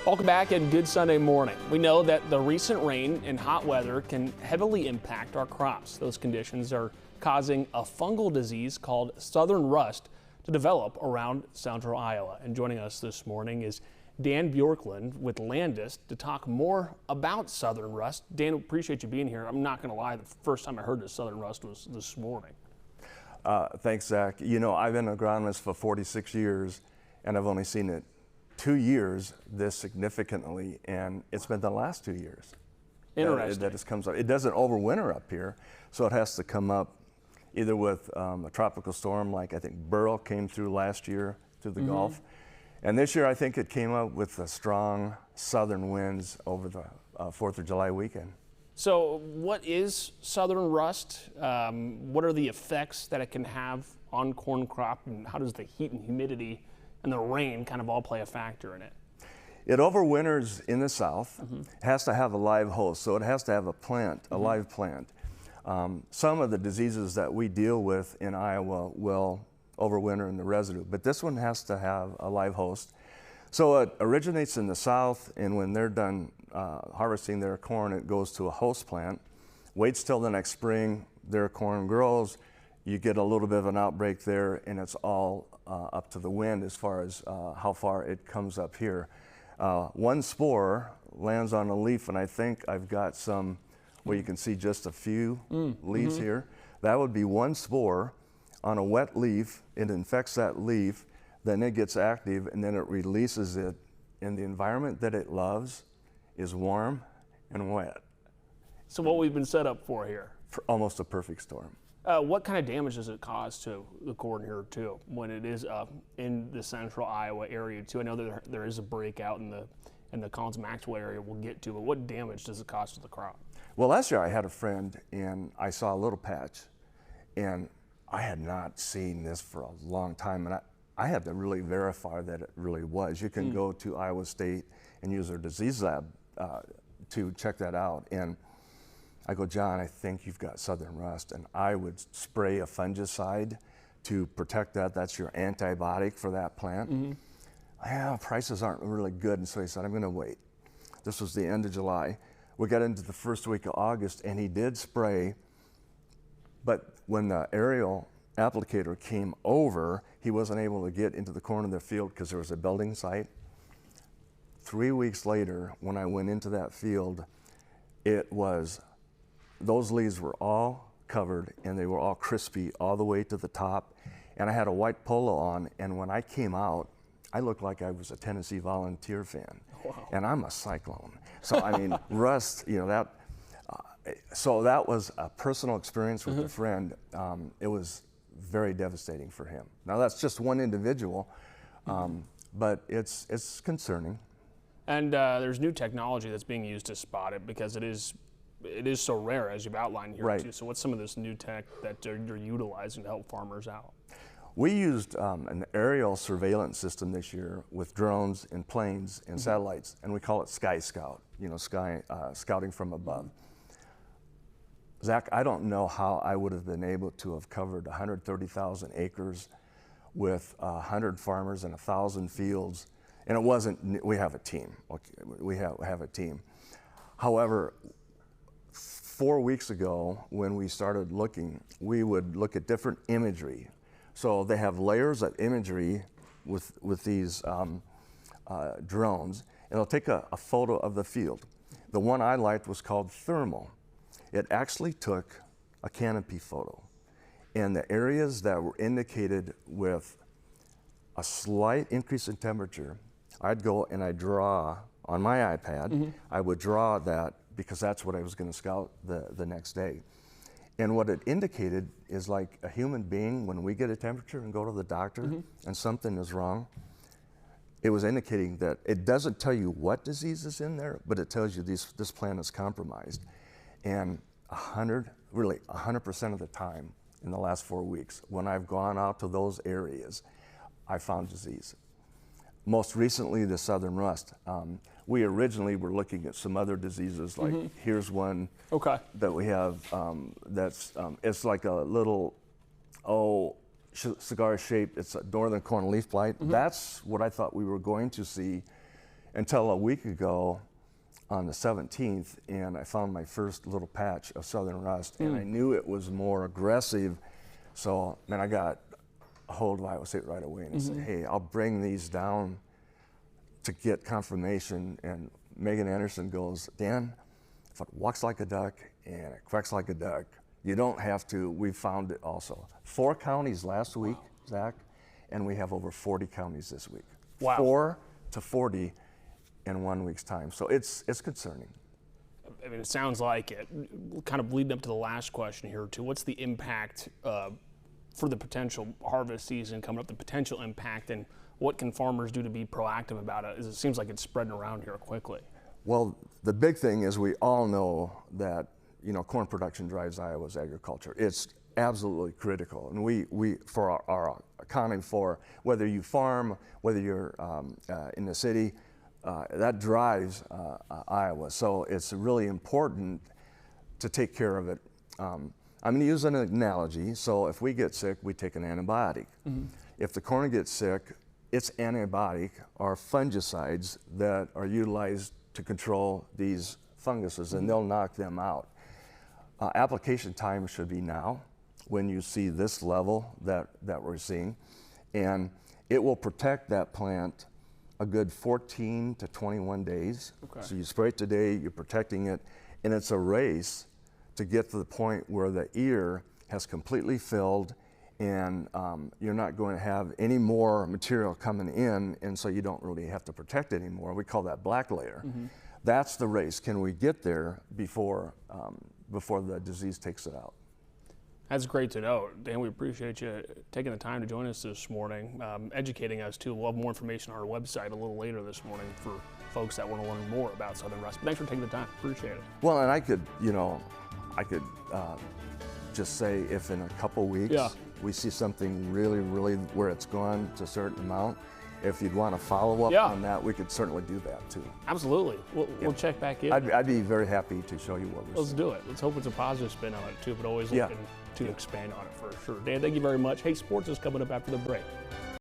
Welcome back and good Sunday morning. We know that the recent rain and hot weather can heavily impact our crops. Those conditions are causing a fungal disease called southern rust to develop around central Iowa. And joining us this morning is Dan Bjorklund with Landis to talk more about southern rust. Dan, appreciate you being here. I'm not going to lie, the first time I heard of southern rust was this morning. Thanks, Zach. You know, I've been an agronomist for 46 years, and I've only seen it 2 years this significantly, and it's been the last 2 years. Interesting. That it comes up. It doesn't overwinter up here, so it has to come up either with a tropical storm, like I think Burl came through last year through the Gulf. And this year, I think it came up with the strong southern winds over the 4th of July weekend. So what is southern rust? What are the effects that it can have on corn crop, and how does the heat and humidity and the rain kind of all play a factor in it? It overwinters in the south. It has to have a live host, so it has to have a plant, a live plant. Some of the diseases that we deal with in Iowa will overwinter in the residue, but this one has to have a live host. So it originates in the south, and when they're done harvesting their corn, it goes to a host plant, waits till the next spring, their corn grows, you get a little bit of an outbreak there, and it's all up to the wind as far as how far it comes up here. One spore lands on a leaf, and I think I've got some where you can see just a few leaves here. That would be one spore on a wet leaf. It infects that leaf, then it gets active, and then it releases it. And the environment that it loves is warm and wet. So what we've been set up for here. For almost a perfect storm. What kind of damage does it cause to the corn here too, when it is up in the central Iowa area too? I know that there is a breakout in the Collins-Maxwell area we'll get to, but what damage does it cause to the crop? Well, last year I had a friend and I saw a little patch, and I had not seen this for a long time, and I had to really verify that it really was. You can go to Iowa State and use their disease lab to check that out. And I go, John, I think you've got southern rust, and I would spray a fungicide to protect that. That's your antibiotic for that plant. Yeah, prices aren't really good, and so he said, I'm gonna wait. This was the end of July. We got into the first week of August, and he did spray, but when the aerial applicator came over, he wasn't able to get into the corner of the field because there was a building site. 3 weeks later, when I went into that field, those leaves were all covered and they were all crispy all the way to the top. And I had a white polo on, and when I came out, I looked like I was a Tennessee Volunteer fan. Wow. And I'm a Cyclone. So I mean, rust, you know, so that was a personal experience with a friend. It was very devastating for him. Now that's just one individual, but it's concerning. And there's new technology that's being used to spot it because it is so rare, as you've outlined here too. So what's some of this new tech that you're utilizing to help farmers out? We used an aerial surveillance system this year with drones and planes and satellites, and we call it Sky Scout, you know, scouting from above. Zach, I don't know how I would have been able to have covered 130,000 acres with 100 farmers and 1,000 fields, and it wasn't, we have a team, okay, we have a team. However, 4 weeks ago, when we started looking, we would look at different imagery. So they have layers of imagery with these drones, and they'll take a photo of the field. The one I liked was called Thermal. It actually took a canopy photo, and the areas that were indicated with a slight increase in temperature, I'd go and I'd draw on my iPad. I would draw that because that's what I was going to scout the next day. And what it indicated is, like a human being, when we get a temperature and go to the doctor and something is wrong, it was indicating that it doesn't tell you what disease is in there, but it tells you this plant is compromised. And 100% of the time in the last 4 weeks, when I've gone out to those areas, I found disease. Most recently, the southern rust. We originally were looking at some other diseases, like here's one that we have it's like a little, cigar shaped, it's a northern corn leaf blight. That's what I thought we were going to see until a week ago on the 17th, and I found my first little patch of southern rust, and I knew it was more aggressive. So, man, I got a hold of Iowa State right away and said, hey, I'll bring these down to get confirmation. And Megan Anderson goes, Dan, if it walks like a duck and it quacks like a duck, you don't have to. We found it also. 4 counties last week, Zach, and we have over 40 counties this week. Wow. 4 to 40 in 1 week's time. So it's concerning. I mean, it sounds like it. Kind of leading up to the last question here, too. What's the impact for the potential harvest season coming up, the potential impact, and what can farmers do to be proactive about it? As it seems like it's spreading around here quickly. Well, the big thing is we all know that, you know, corn production drives Iowa's agriculture. It's absolutely critical. And we for our economy, for whether you farm, whether you're in the city, that drives Iowa. So it's really important to take care of it. I'm going to use an analogy. So if we get sick, we take an antibiotic. If the corn gets sick, its antibiotic are fungicides that are utilized to control these funguses, and they'll knock them out. Application time should be now when you see this level that we're seeing, and it will protect that plant a good 14 to 21 days. Okay. So you spray it today, you're protecting it, and it's a race to get to the point where the ear has completely filled and you're not going to have any more material coming in, and so you don't really have to protect it anymore. We call that black layer. That's the race. Can we get there before the disease takes it out? That's great to know. Dan, we appreciate you taking the time to join us this morning, educating us too. We'll have more information on our website a little later this morning for folks that want to learn more about southern rust. But thanks for taking the time. Appreciate it. Well, and I could just say if in a couple weeks we see something really where it's gone to a certain amount, if you'd want to follow up on that, we could certainly do that too. Absolutely. We'll check back in. I'd be very happy to show you what we're Let's do it. Let's hope it's a positive spin on it too, but always looking to expand on it for sure. Dan, thank you very much. Hey, sports is coming up after the break.